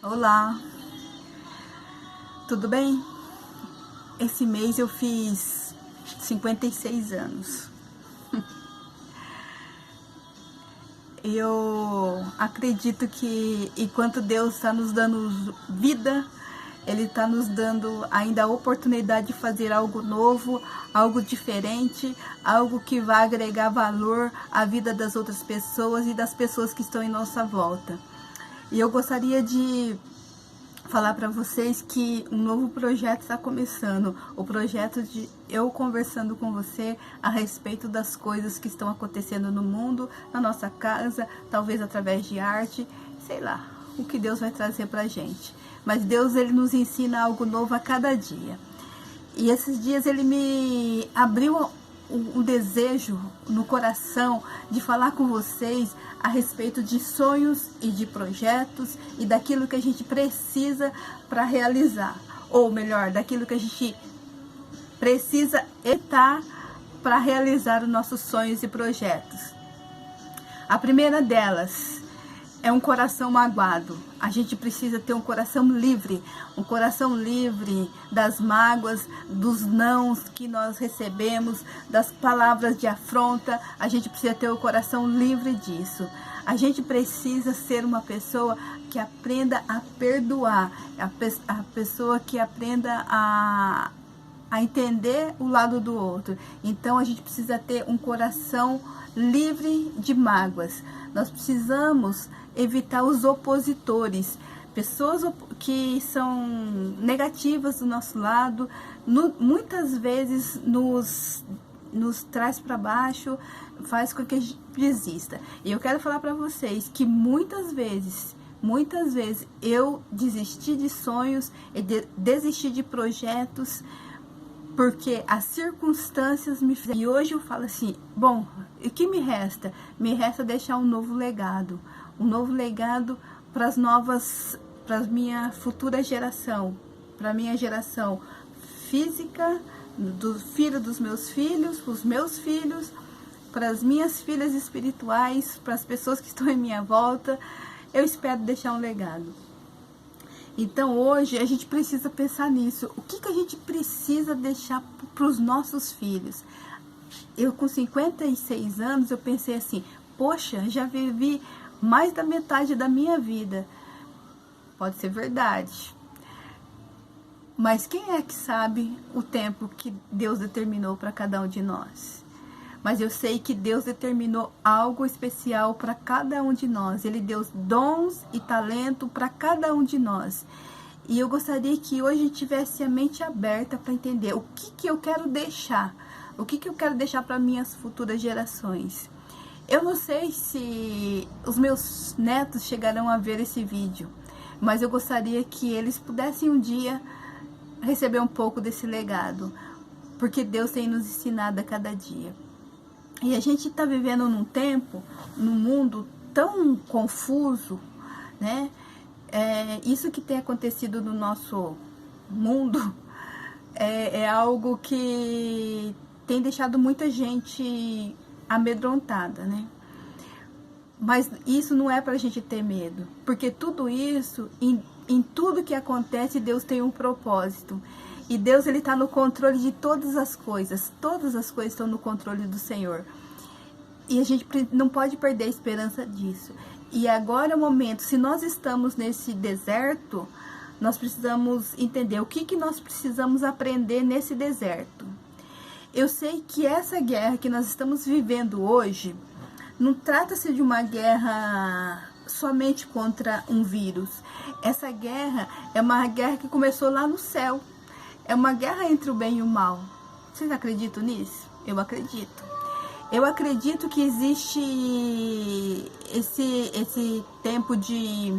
Olá, tudo bem? Esse mês eu fiz 56 anos. Eu acredito que enquanto Deus está nos dando vida, Ele está nos dando ainda a oportunidade de fazer algo novo, algo diferente, algo que vai agregar valor à vida das outras pessoas e das pessoas que estão em nossa volta. E eu gostaria de falar para vocês que um novo projeto está começando, o projeto de eu conversando com você a respeito das coisas que estão acontecendo no mundo, na nossa casa, talvez através de arte, sei lá, o que Deus vai trazer para a gente. Mas Deus, Ele nos ensina algo novo a cada dia. E esses dias Ele me abriu o desejo no coração de falar com vocês a respeito de sonhos e de projetos e daquilo que a gente precisa para realizar, ou melhor, daquilo que a gente precisa evitar para realizar os nossos sonhos e projetos. A primeira delas é um coração magoado. A gente precisa ter um coração livre das mágoas, dos nãos que nós recebemos, das palavras de afronta. A gente precisa ter o coração livre disso. A gente precisa ser uma pessoa que aprenda a perdoar, a pessoa que aprenda a entender o lado do outro. Então a gente precisa ter um coração livre de mágoas. Nós precisamos evitar os opositores, pessoas que são negativas do nosso lado, muitas vezes nos traz para baixo, faz com que a gente desista. E eu quero falar para vocês que muitas vezes eu desisti de sonhos, desisti de projetos, porque as circunstâncias me fizeram. E hoje eu falo assim, bom, o que me resta? Me resta deixar um novo legado para minha futura geração, para minha geração física, do filho dos meus filhos, para os meus filhos, para as minhas filhas espirituais, para as pessoas que estão em minha volta. Eu espero deixar um legado. Então hoje a gente precisa pensar nisso. O que a gente precisa deixar para os nossos filhos? Eu com 56 anos eu pensei assim, poxa, já vivi mais da metade da minha vida. Pode ser verdade. Mas quem é que sabe o tempo que Deus determinou para cada um de nós? Mas eu sei que Deus determinou algo especial para cada um de nós. Ele deu dons e talento para cada um de nós. E eu gostaria que hoje a gente tivesse a mente aberta para entender o que eu quero deixar. O que eu quero deixar para minhas futuras gerações. Eu não sei se os meus netos chegarão a ver esse vídeo, mas eu gostaria que eles pudessem um dia receber um pouco desse legado, porque Deus tem nos ensinado a cada dia. E a gente está vivendo num tempo, num mundo tão confuso, né? Isso que tem acontecido no nosso mundo é algo que tem deixado muita gente amedrontada, né? Mas isso não é pra gente ter medo, porque tudo isso, em tudo que acontece, Deus tem um propósito. E Deus, Ele está no controle de todas as coisas estão no controle do Senhor. E a gente não pode perder a esperança disso. E agora é o momento, se nós estamos nesse deserto, nós precisamos entender o que nós precisamos aprender nesse deserto. Eu sei que essa guerra que nós estamos vivendo hoje, não trata-se de uma guerra somente contra um vírus. Essa guerra é uma guerra que começou lá no céu. É uma guerra entre o bem e o mal. Vocês acreditam nisso? Eu acredito. Eu acredito que existe esse tempo de...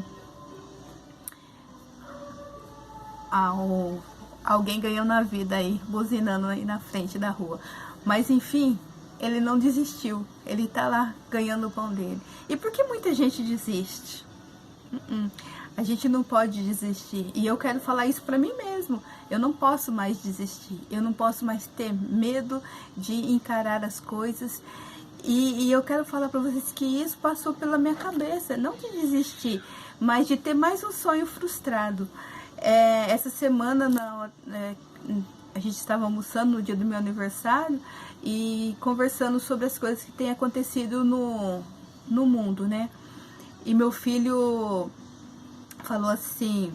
alguém ganhou na vida aí, buzinando aí na frente da rua. Mas enfim, ele não desistiu. Ele tá lá ganhando o pão dele. E por que muita gente desiste? A gente não pode desistir. E eu quero falar isso para mim mesmo. Eu não posso mais desistir. Eu não posso mais ter medo de encarar as coisas. E eu quero falar para vocês que isso passou pela minha cabeça, não de desistir, mas de ter mais um sonho frustrado. Essa semana a gente estava almoçando no dia do meu aniversário e conversando sobre as coisas que têm acontecido no mundo, né? E meu filho falou assim: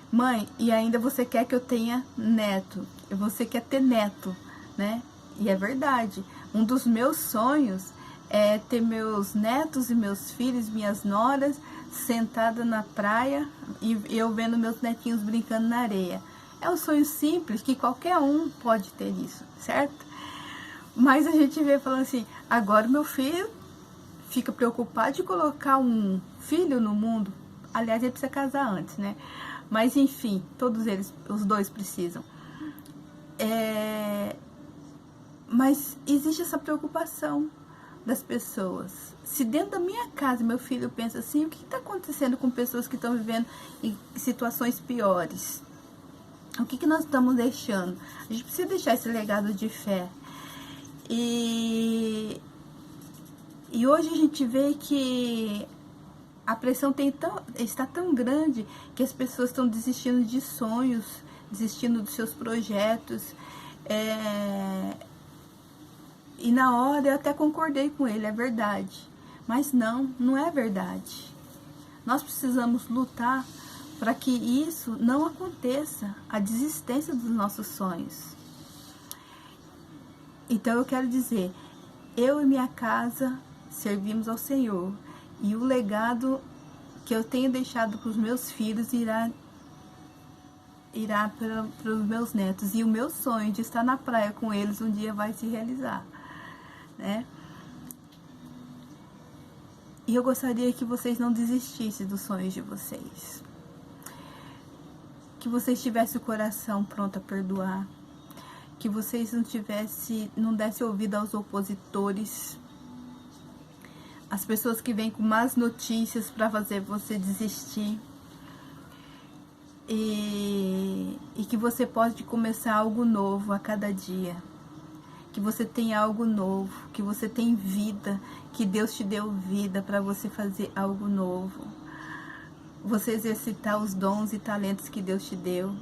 mãe, e ainda você quer que eu tenha neto? Você quer ter neto, né? E é verdade. Um dos meus sonhos é ter meus netos e meus filhos, minhas noras, sentada na praia e eu vendo meus netinhos brincando na areia. É um sonho simples, que qualquer um pode ter isso, certo? Mas a gente vê falando assim, agora meu filho fica preocupado de colocar um filho no mundo. Aliás, ele precisa casar antes, né? Mas enfim, todos eles, os dois precisam. Mas existe essa preocupação das pessoas. Se dentro da minha casa meu filho pensa assim, o que está acontecendo com pessoas que estão vivendo em situações piores? O que nós estamos deixando? A gente precisa deixar esse legado de fé. E hoje a gente vê que a pressão está tão grande que as pessoas estão desistindo de sonhos, desistindo dos seus projetos. E na hora eu até concordei com ele, é verdade. Mas não é verdade. Nós precisamos lutar para que isso não aconteça, a desistência dos nossos sonhos. Então eu quero dizer, eu e minha casa servimos ao Senhor. E o legado que eu tenho deixado para os meus filhos irá para os meus netos. E o meu sonho de estar na praia com eles um dia vai se realizar, né? E eu gostaria que vocês não desistissem dos sonhos de vocês. Que vocês tivessem o coração pronto a perdoar. Que vocês não dessem ouvido aos opositores. As pessoas que vêm com más notícias para fazer você desistir. E que você pode começar algo novo a cada dia. Que você tem algo novo, que você tem vida, que Deus te deu vida para você fazer algo novo. Você exercitar os dons e talentos que Deus te deu.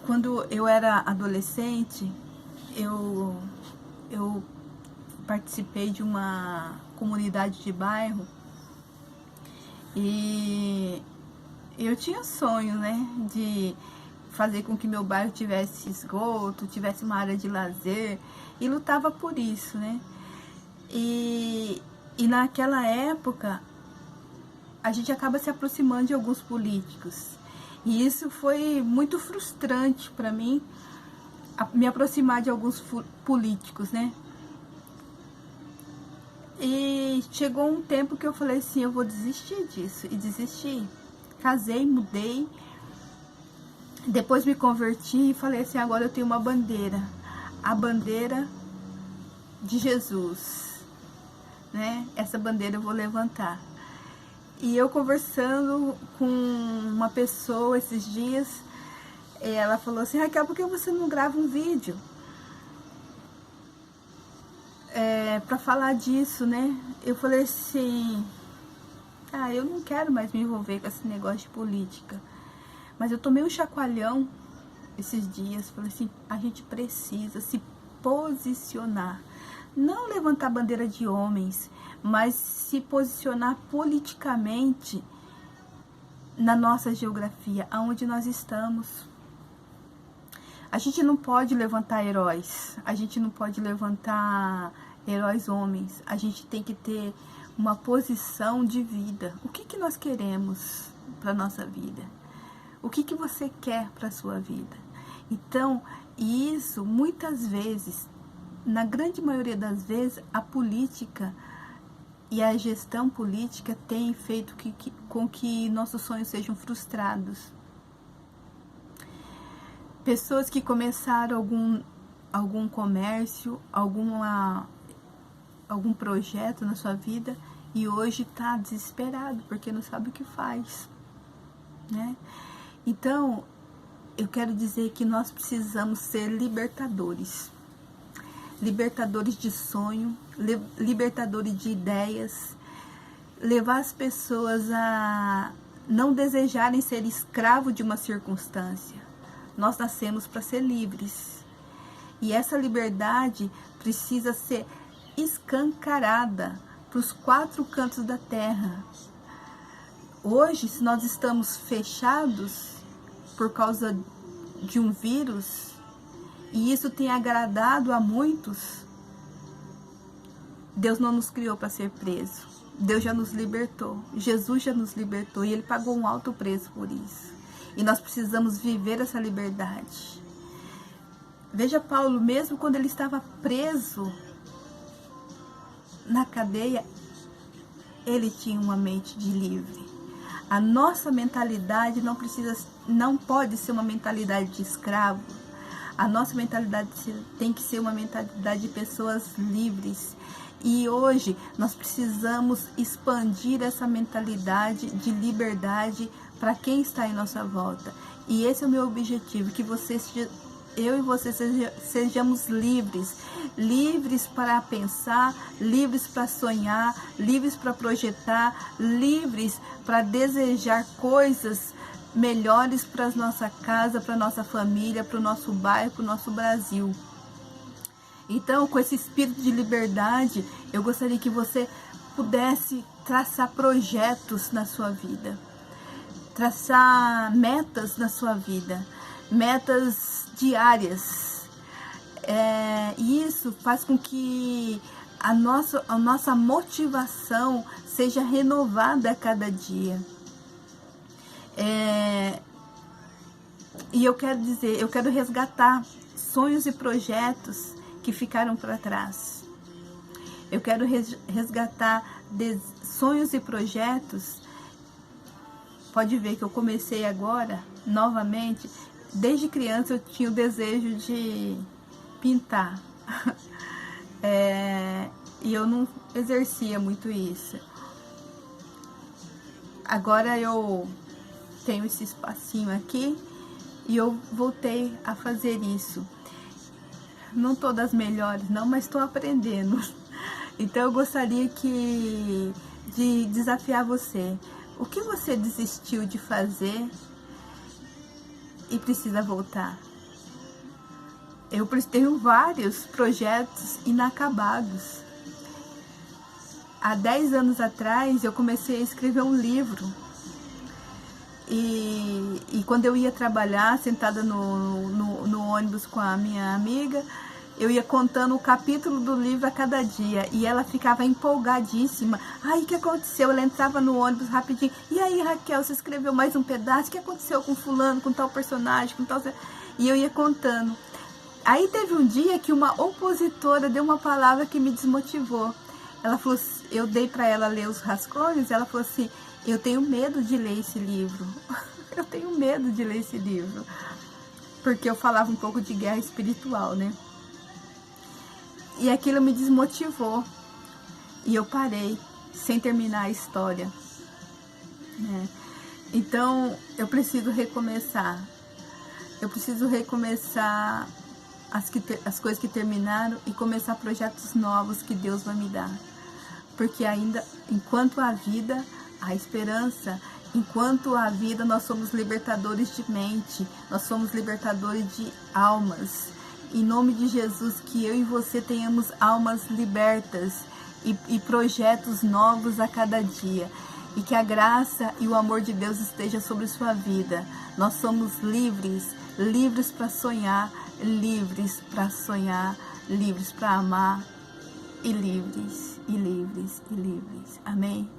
Quando eu era adolescente, eu participei de uma comunidade de bairro e eu tinha sonho, né, de fazer com que meu bairro tivesse esgoto, tivesse uma área de lazer, e lutava por isso, né? E naquela época, a gente acaba se aproximando de alguns políticos. E isso foi muito frustrante para mim, me aproximar de alguns políticos, né? E chegou um tempo que eu falei assim, eu vou desistir disso. E desisti. Casei, mudei. Depois me converti e falei assim, agora eu tenho uma bandeira. A bandeira de Jesus, né? Essa bandeira eu vou levantar. E eu conversando com uma pessoa esses dias, ela falou assim, Raquel, por que você não grava um vídeo para falar disso, né? Eu falei assim, eu não quero mais me envolver com esse negócio de política. Mas eu tomei um chacoalhão esses dias, falei assim, a gente precisa se posicionar. Não levantar bandeira de homens, mas se posicionar politicamente na nossa geografia, aonde nós estamos. A gente não pode levantar heróis, a gente não pode levantar heróis homens, a gente tem que ter uma posição de vida. O que nós queremos para a nossa vida? O que você quer para a sua vida? Então, isso muitas vezes, na grande maioria das vezes, a política e a gestão política tem feito com que nossos sonhos sejam frustrados. Pessoas que começaram algum comércio, algum projeto na sua vida e hoje está desesperado porque não sabe o que faz, né? Então, eu quero dizer que nós precisamos ser libertadores. libertadores de sonho, libertadores de ideias, levar as pessoas a não desejarem ser escravo de uma circunstância. Nós nascemos para ser livres. E essa liberdade precisa ser escancarada para os 4 cantos da terra. Hoje, se nós estamos fechados por causa de um vírus, e isso tem agradado a muitos, Deus não nos criou para ser preso. Deus já nos libertou. Jesus já nos libertou e Ele pagou um alto preço por isso. E nós precisamos viver essa liberdade. Veja Paulo, mesmo quando ele estava preso na cadeia, ele tinha uma mente de livre. A nossa mentalidade não pode ser uma mentalidade de escravo. A nossa mentalidade tem que ser uma mentalidade de pessoas livres. E hoje nós precisamos expandir essa mentalidade de liberdade para quem está em nossa volta. E esse é o meu objetivo, que eu e você sejamos livres. Livres para pensar, livres para sonhar, livres para projetar, livres para desejar coisas melhores para a nossa casa, para a nossa família, para o nosso bairro, para o nosso Brasil. Então, com esse espírito de liberdade, eu gostaria que você pudesse traçar projetos na sua vida, traçar metas na sua vida, metas diárias. E isso faz com que a nossa motivação seja renovada a cada dia. E eu quero resgatar sonhos e projetos que ficaram para trás. Eu quero resgatar sonhos e projetos. Pode ver que eu comecei agora, novamente. Desde criança eu tinha o desejo de pintar. E eu não exercia muito isso. Agora eu tenho esse espacinho aqui e eu voltei a fazer isso. Não estou das melhores não, mas estou aprendendo. Então eu gostaria de desafiar você. O que você desistiu de fazer e precisa voltar? Eu tenho vários projetos inacabados. Há 10 anos atrás eu comecei a escrever um livro. E quando eu ia trabalhar, sentada no ônibus com a minha amiga, eu ia contando o capítulo do livro a cada dia. E ela ficava empolgadíssima. Ai, o que aconteceu? Ela entrava no ônibus rapidinho. E aí, Raquel, você escreveu mais um pedaço? O que aconteceu com fulano, com tal personagem, com tal... E eu ia contando. Aí teve um dia que uma opositora deu uma palavra que me desmotivou. Ela falou, eu dei para ela ler os rascunhos, ela falou assim, eu tenho medo de ler esse livro. Eu tenho medo de ler esse livro. Porque eu falava um pouco de guerra espiritual, né? E aquilo me desmotivou. E eu parei, sem terminar a história. Então, eu preciso recomeçar. Eu preciso recomeçar as coisas que terminaram e começar projetos novos que Deus vai me dar. Porque ainda, enquanto há vida, há esperança. Enquanto há vida, nós somos libertadores de mente, nós somos libertadores de almas. Em nome de Jesus, que eu e você tenhamos almas libertas e projetos novos a cada dia. E que a graça e o amor de Deus esteja sobre sua vida. Nós somos livres, livres para sonhar, livres para sonhar, livres para amar e livres, e livres, e livres. Amém?